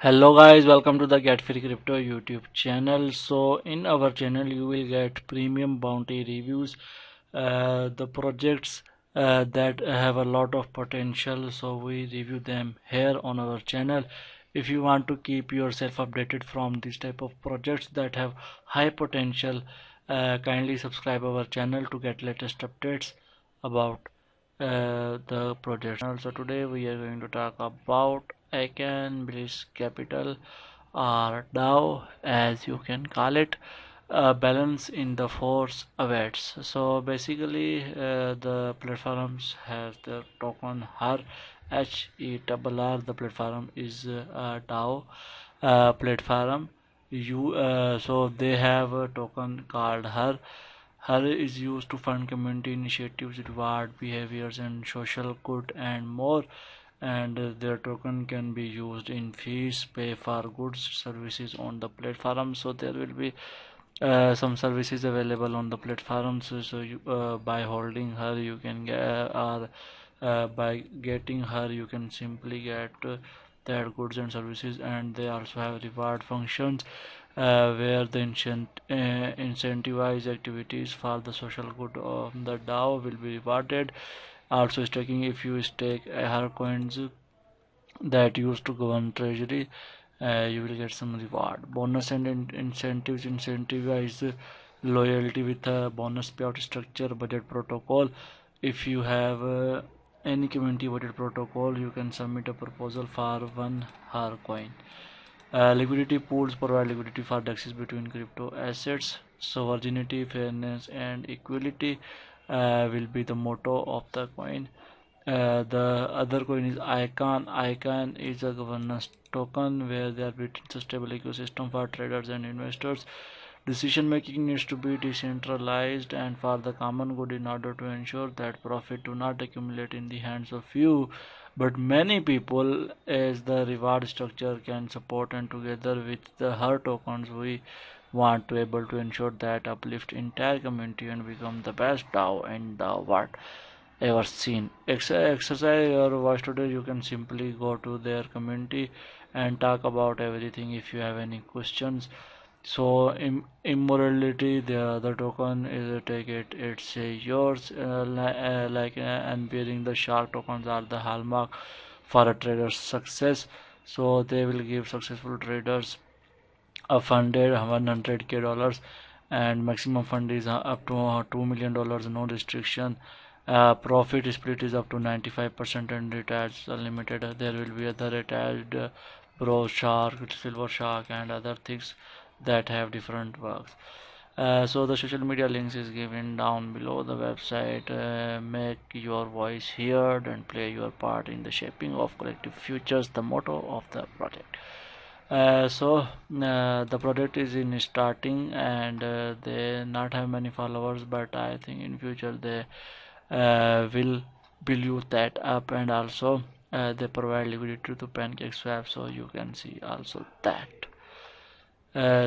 Hello guys, welcome to the Get Free Crypto YouTube channel. So in our channel you will get premium bounty reviews, the projects that have a lot of potential, so we review them here on our channel. If you want to keep yourself updated from this type of projects that have high potential, kindly subscribe our channel to get latest updates about the project. Also today we are going to talk about Icon Bliss Capital, or DAO as you can call it. Balance in the force awaits. So basically the platforms has the token HER, HERR. The platform is a DAO platform. So they have a token called HER. HER is used to fund community initiatives, reward behaviors, and social good and more. And their token can be used in fees, pay for goods, services on the platform. So there will be some services available on the platform. So you, by holding HER, you can get, or by getting HER, you can simply get their goods and services. And they also have reward functions where the incentivize activities for the social good of the DAO will be rewarded. Also staking, if you stake HER coins that used to govern treasury, you will get some reward. Bonus and incentives incentivize loyalty with a bonus payout structure. Budget protocol, if you have any community budget protocol, you can submit a proposal for one HER coin. Liquidity pools provide liquidity for dexes between crypto assets. So virginity, fairness, and equality will be the motto of the coin. The other coin is Icon. Icon is a governance token where they are built a stable ecosystem for traders and investors. Decision making needs to be decentralized and for the common good in order to ensure that profit do not accumulate in the hands of few but many people, as the reward structure can support. And together with the HER tokens we want to able to ensure that uplift entire community and become the best DAO in the world ever seen. Exercise your voice today. You can simply go to their community and talk about everything if you have any questions. So immorality, the other token is take it, it's yours, and bearing the shark tokens are the hallmark for a trader's success. So they will give successful traders a funded $100K, and maximum fund is up to $2 million, no restriction. Profit split is up to 95% and retired unlimited. There will be other retired bro shark, silver shark, and other things that have different works. So the social media links is given down below the website. Make your voice heard and play your part in the shaping of collective futures, the motto of the project. The project is in starting, and they not have many followers, but I think in future they will build that up. And also they provide liquidity to PancakeSwap, so you can see also that.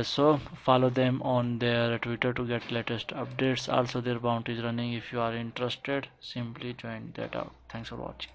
So follow them on their Twitter to get latest updates. Also their bounty is running. If you are interested, simply join that out. Thanks for watching.